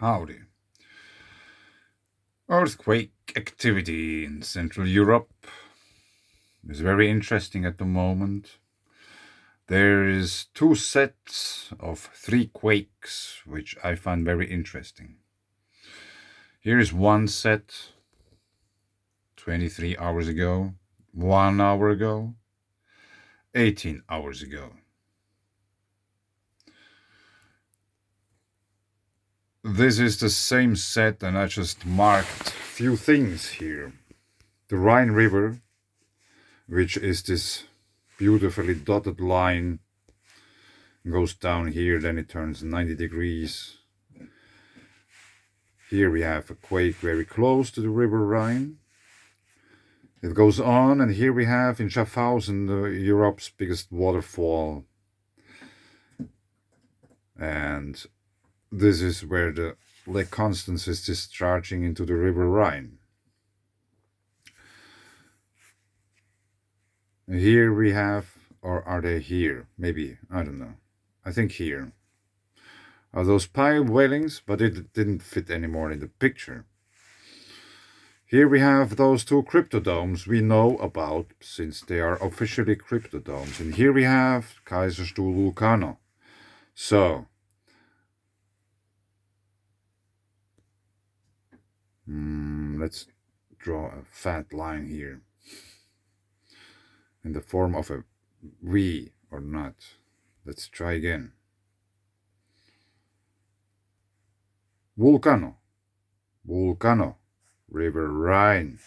Howdy. Earthquake activity in Central Europe is very interesting at the moment. There is 2 sets of 3 quakes, which I find very interesting. Here is one set 23 hours ago, 1 hour ago, 18 hours ago. This is the same set, and I just marked few things here. The Rhine River, which is this beautifully dotted line, goes down here, then it turns 90 degrees. Here we have a quake very close to the River Rhine. It goes on, and here we have in Schaffhausen, Europe's biggest waterfall. And this is where the Lake Constance is discharging into the River Rhine. Here we have, or are they here? Maybe, I don't know. I think here are those pile dwellings, but it didn't fit anymore in the picture. Here we have those 2 cryptodomes we know about, since they are officially cryptodomes. And here we have Kaiserstuhl Vulcano. So, let's draw a fat line here in the form of a V or not. Let's try again. Vulcano, Vulcano, River Rhine.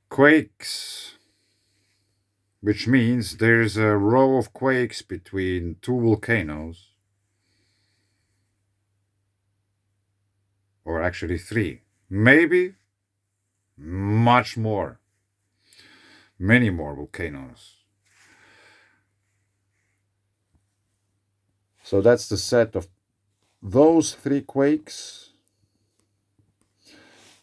Quakes, which means there's a row of quakes between 2 volcanoes, or actually 3, maybe much more, many more volcanoes. So that's the set of those 3 quakes,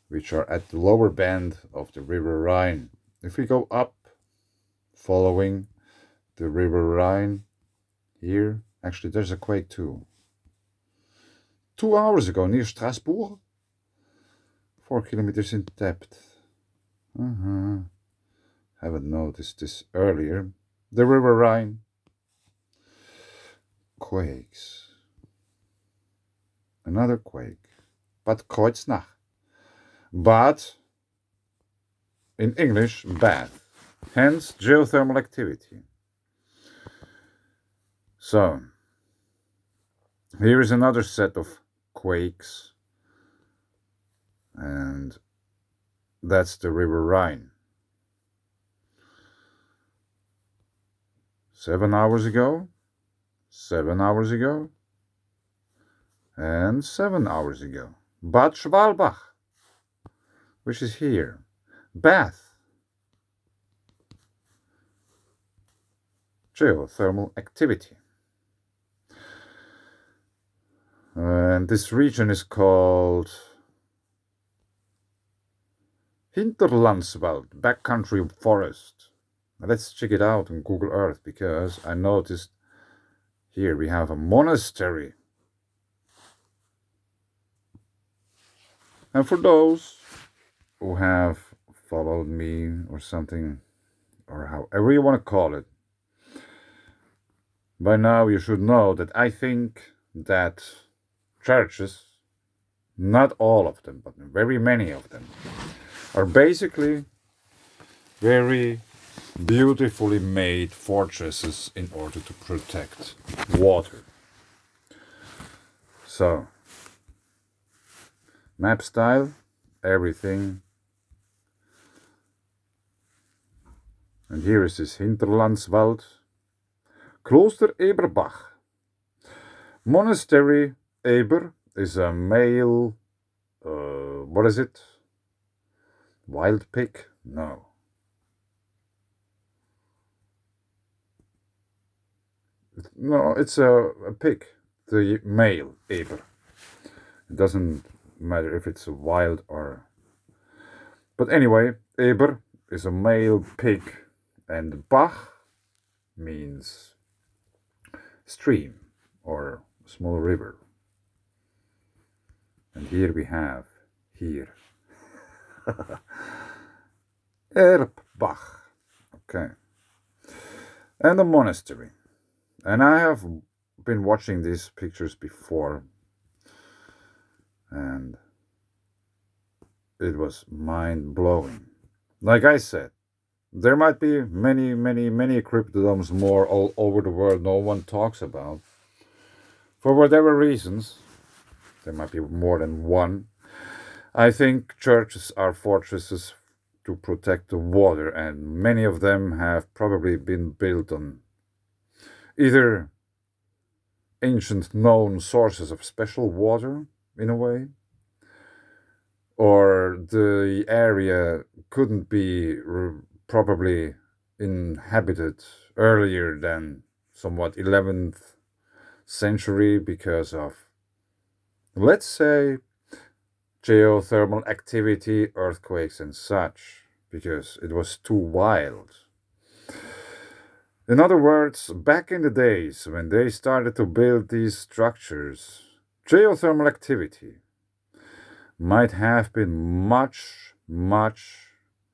which are at the lower bend of the River Rhine. If we go up, following the River Rhine, here, actually there's a quake too. 2 hours ago, near Strasbourg, 4 kilometers in depth. Haven't noticed this earlier. The River Rhine. Quakes. Another quake. Bad Kreuznach. But, in English, bad. Hence, geothermal activity. So, here is another set of quakes, and that's the River Rhine. 7 hours ago, 7 hours ago, and 7 hours ago. Bad Schwalbach, which is here. Bath. Geothermal activity. And this region is called Hinterlandswald, backcountry forest. Let's check it out on Google Earth, because I noticed here we have a monastery. And for those who have followed me or something, or however you want to call it, by now you should know that I think that churches, not all of them, but very many of them, are basically very beautifully made fortresses in order to protect water. So, map style, everything. And here is this Hinterlandswald. Kloster Eberbach. Monastery Eber is a male, what is it? Wild pig? No. No, it's a pig, the male Eber. It doesn't matter if it's a wild or... But anyway, Eber is a male pig, and Bach means stream or small river. And here we have, here, Erbach. Okay. And a monastery. And I have been watching these pictures before, and it was mind-blowing. Like I said, there might be many, many, many cryptodomes more all over the world no one talks about. For whatever reasons, there might be more than one. I think churches are fortresses to protect the water, and many of them have probably been built on either ancient known sources of special water, in a way, or the area couldn't be probably inhabited earlier than somewhat 11th century because of, let's say, geothermal activity, earthquakes, and such, because it was too wild. In other words, back in the days when they started to build these structures, geothermal activity might have been much, much,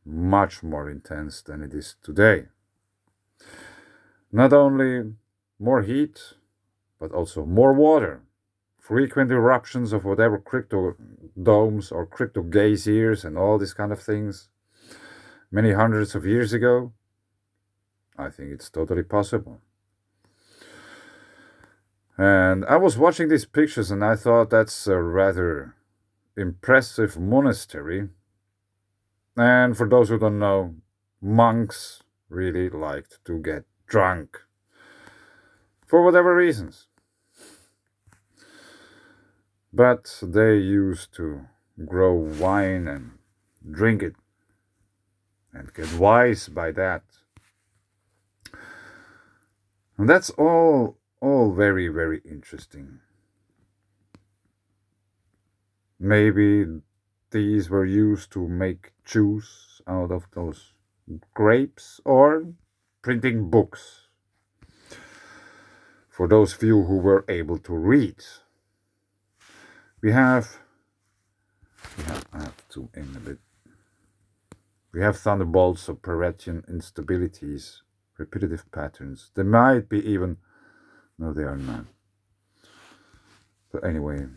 much more intense than it is today. Not only more heat, but also more water, frequent eruptions of whatever crypto domes or crypto geysers and all these kind of things many hundreds of years ago. I think it's totally possible. And I was watching these pictures and I thought that's a rather impressive monastery. And for those who don't know, monks really liked to get drunk. For whatever reasons. But they used to grow wine and drink it and get wise by that. And that's all very, very interesting. Maybe these were used to make juice out of those grapes or printing books. For those few who were able to read. I have to in a bit. We have thunderbolts of Paretian instabilities, repetitive patterns. There might be even, no, they are not. But anyway,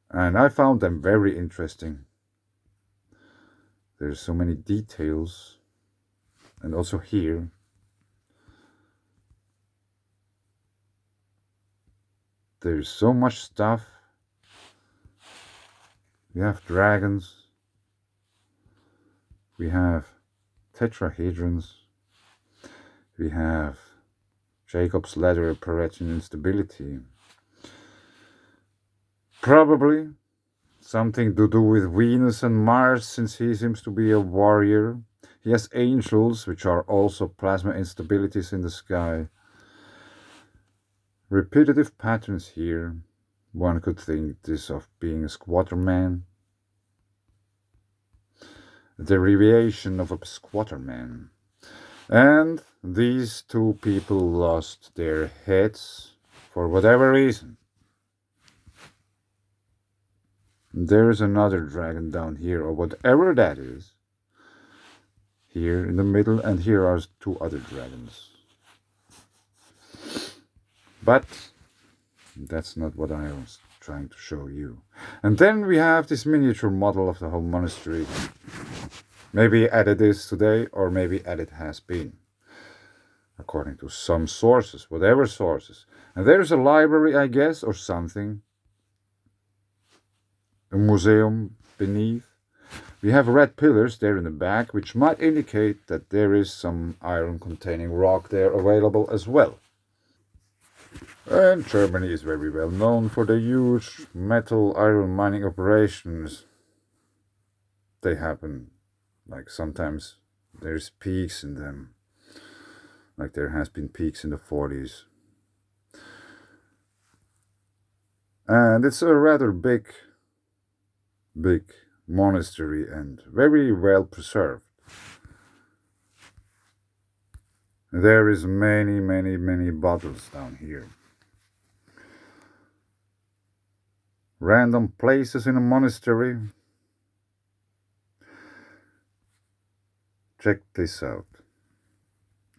and I found them very interesting. There's so many details, and also here. There's so much stuff. We have dragons. We have tetrahedrons. We have Jacob's ladder of Paretian instability. Probably something to do with Venus and Mars, since he seems to be a warrior. He has angels, which are also plasma instabilities in the sky. Repetitive patterns here. One could think this of being a squatter man. A derivation of a squatter man. And these two people lost their heads for whatever reason. There's another dragon down here, or whatever that is. Here in the middle, and here are two other dragons. But that's not what I was trying to show you. And then we have this miniature model of the whole monastery. Maybe added is today, or maybe added has been. According to some sources, whatever sources. And there's a library, I guess, or something. A museum beneath. We have red pillars there in the back, which might indicate that there is some iron-containing rock there available as well. And Germany is very well known for the huge metal iron mining operations. They happen, like sometimes there's peaks in them, like there has been peaks in the 40s. And it's a rather big monastery and very well preserved. There is many, many, many bottles down here. Random places in a monastery. Check this out.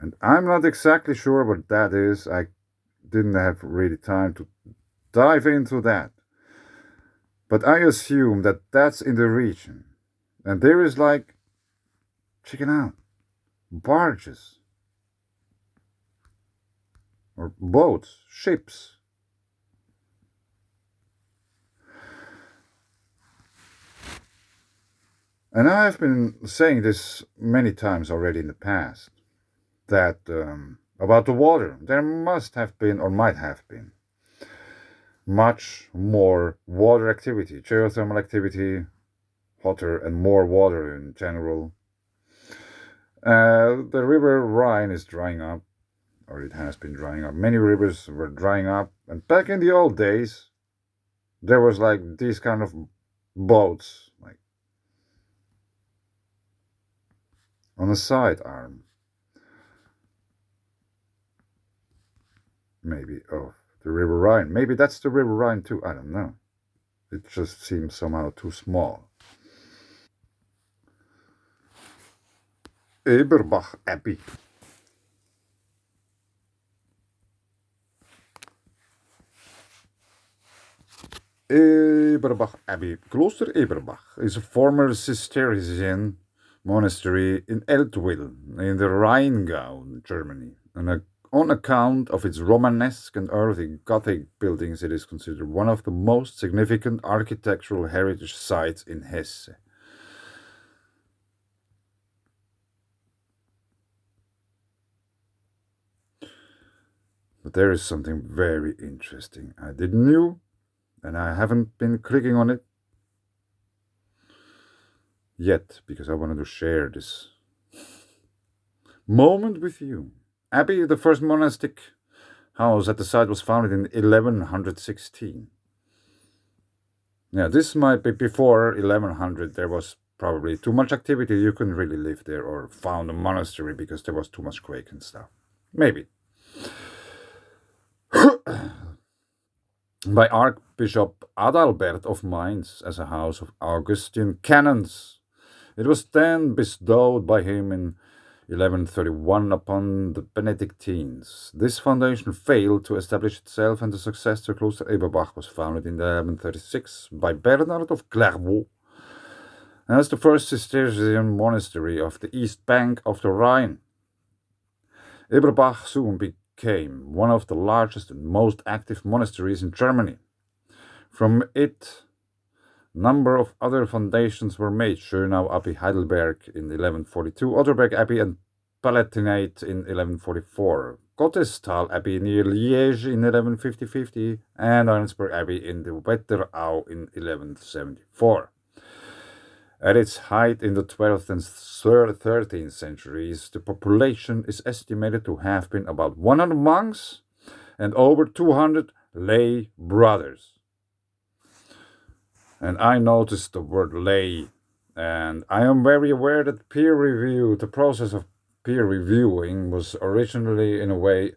And I'm not exactly sure what that is. I didn't have really time to dive into that. But I assume that that's in the region. And there is like, check it out, barges or boats, ships. And I've been saying this many times already in the past that about the water, there must have been or might have been much more water activity, geothermal activity, hotter and more water in general. The river Rhine is drying up, or it has been drying up. Many rivers were drying up, and back in the old days, there was like these kind of boats, like on a side arm, maybe of the River Rhine. Maybe that's the River Rhine too. I don't know. It just seems somehow too small. Eberbach Abbey. Eberbach Abbey. Kloster Eberbach is a former Cistercian monastery in Eltville, in the Rheingau, Germany. On account of its Romanesque and early Gothic buildings, it is considered one of the most significant architectural heritage sites in Hesse. But there is something very interesting I didn't know, and I haven't been clicking on it yet because I wanted to share this moment with you. Abbey, the first monastic house at the site, was founded in 1116. Yeah, this might be before 1100. There was probably too much activity. You couldn't really live there or found a monastery because there was too much quake and stuff. Maybe. By Archbishop Adalbert of Mainz as a house of Augustine canons. It was then bestowed by him in 1131 upon the Benedictines. This foundation failed to establish itself, and the successor Kloster Eberbach was founded in 1136 by Bernard of Clairvaux as the first Cistercian monastery of the east bank of the Rhine. Eberbach soon became one of the largest and most active monasteries in Germany. From it, number of other foundations were made: Schönau Abbey, Heidelberg in 1142, Otterberg Abbey and Palatinate in 1144, Gottestal Abbey near Liège in 1150, and Arnsberg Abbey in the Wetterau in 1174. At its height in the 12th and 13th centuries, the population is estimated to have been about 100 monks and over 200 lay brothers. And I noticed the word lay, and I am very aware that the process of peer reviewing was originally in a way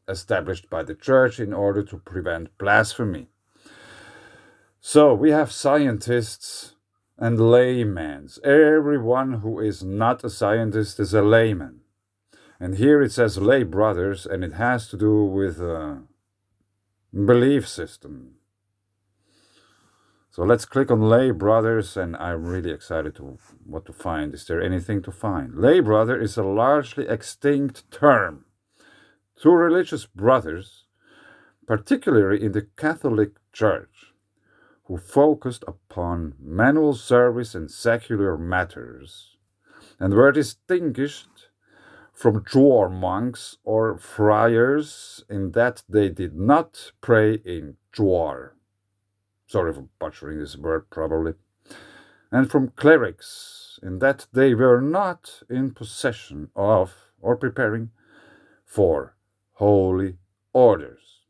established by the church in order to prevent blasphemy. So we have scientists and laymen. Everyone who is not a scientist is a layman. And here it says lay brothers, and it has to do with a belief system. So let's click on lay brothers, and I'm really excited to what to find. Is there anything to find? Lay brother is a largely extinct term. Two religious brothers, particularly in the Catholic Church, who focused upon manual service and secular matters, and were distinguished from Chor monks or friars in that they did not pray in Chor. Sorry for butchering this word, probably. And from clerics, in that they were not in possession of or preparing for holy orders.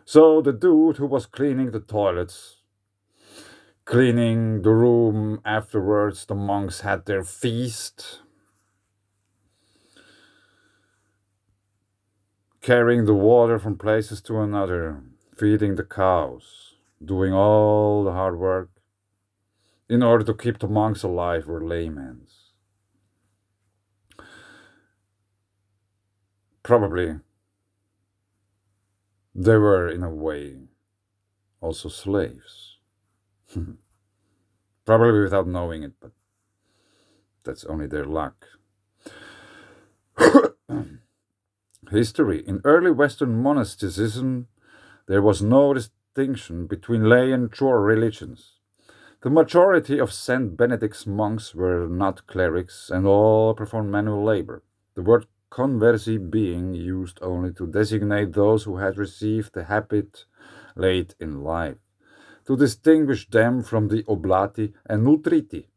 So the dude who was cleaning the toilets, cleaning the room afterwards, the monks had their feast. carrying the water from places to another, feeding the cows, doing all the hard work in order to keep the monks alive were laymen. Probably they were, in a way, also slaves. Probably without knowing it, but that's only their luck. History. In early Western monasticism, there was no distinction between lay and chore religions. The majority of St. Benedict's monks were not clerics and all performed manual labor. The word conversi being used only to designate those who had received the habit late in life, to distinguish them from the oblati and nutriti.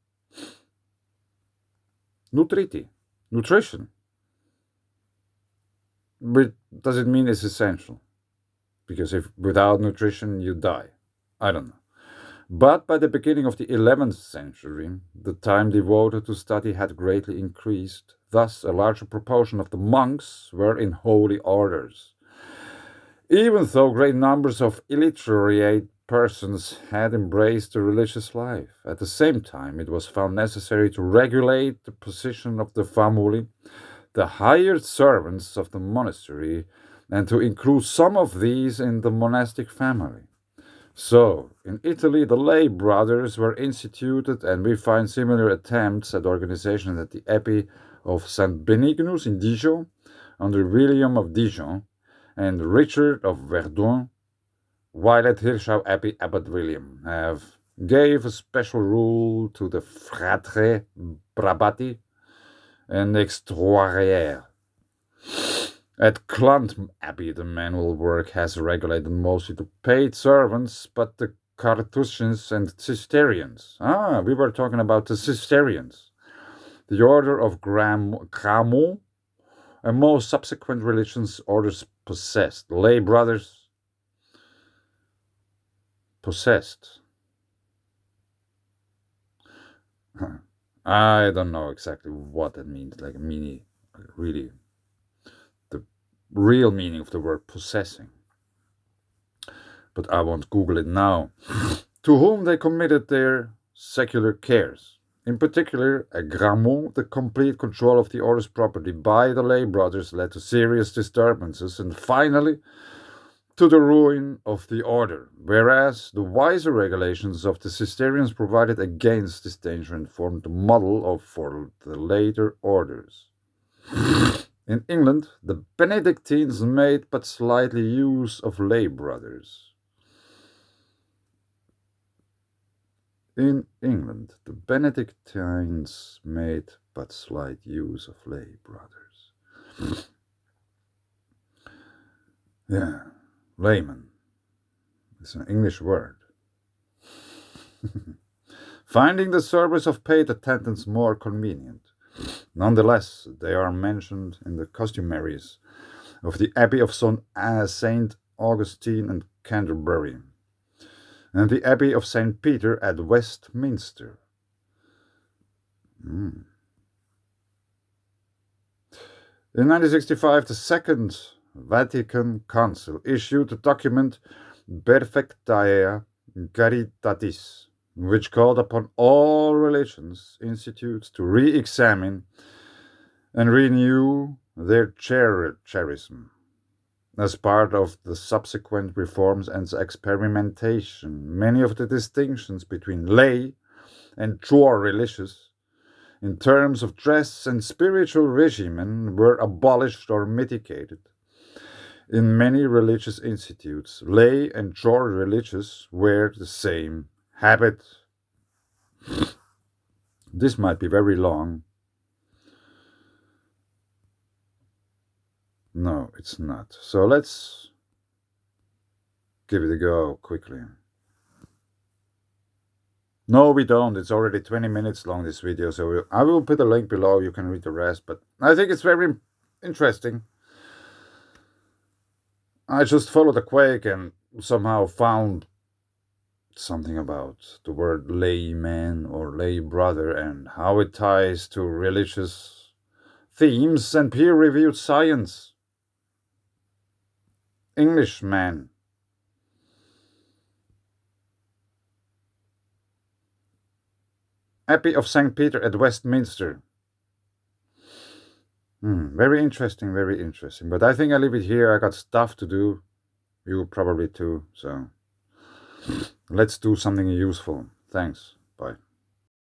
Nutrition. But does it mean it's essential? Because if without nutrition you die. I don't know. But by the beginning of the 11th century, the time devoted to study had greatly increased. Thus, a larger proportion of the monks were in holy orders. Even though great numbers of illiterate persons had embraced the religious life, at the same time it was found necessary to regulate the position of the famuli, the hired servants of the monastery, and to include some of these in the monastic family. So, in Italy, the lay brothers were instituted, and we find similar attempts at organization at the Abbey of St. Benignus in Dijon, under William of Dijon, and Richard of Verdun, while at Hirschau Abbey, Abbot William gave a special rule to the Fratre Brabati and Extroiriere. At Clant Abbey, the manual work has regulated mostly to paid servants, but the Carthusians and Cistercians. We were talking about the Cistercians. The order of Gramont and most subsequent religious orders possessed. Lay brothers possessed. I don't know exactly what that means, like really the real meaning of the word possessing. But I won't Google it now. To whom they committed their secular cares. In particular, at Gramont, the complete control of the order's property by the lay brothers led to serious disturbances and finally to the ruin of the order, whereas the wiser regulations of the Cistercians provided against this danger and formed the model for the later orders. In England, the Benedictines made but slightly use of lay brothers. In England, the Benedictines made but slight use of lay brothers. Yeah, layman. It's an English word. Finding the service of paid attendants more convenient. Nonetheless, they are mentioned in the costumaries of the Abbey of St. Augustine and Canterbury, and the Abbey of St. Peter at Westminster. In 1965, the Second Vatican Council issued the document Perfectae Caritatis, which called upon all religious institutes to re-examine and renew their charism. As part of the subsequent reforms and experimentation, many of the distinctions between lay and chore religious, in terms of dress and spiritual regimen, were abolished or mitigated. In many religious institutes, lay and chore religious wear the same habit. This might be very long. No, it's not. So let's give it a go quickly. No, we don't. It's already 20 minutes long, this video, so I will put a link below. You can read the rest, but I think it's very interesting. I just followed a quake and somehow found something about the word layman or lay brother and how it ties to religious themes and peer-reviewed science. Englishman. Abbey of St. Peter at Westminster. Very interesting, very interesting. But I think I leave it here. I got stuff to do. You probably too. So let's do something useful. Thanks. Bye.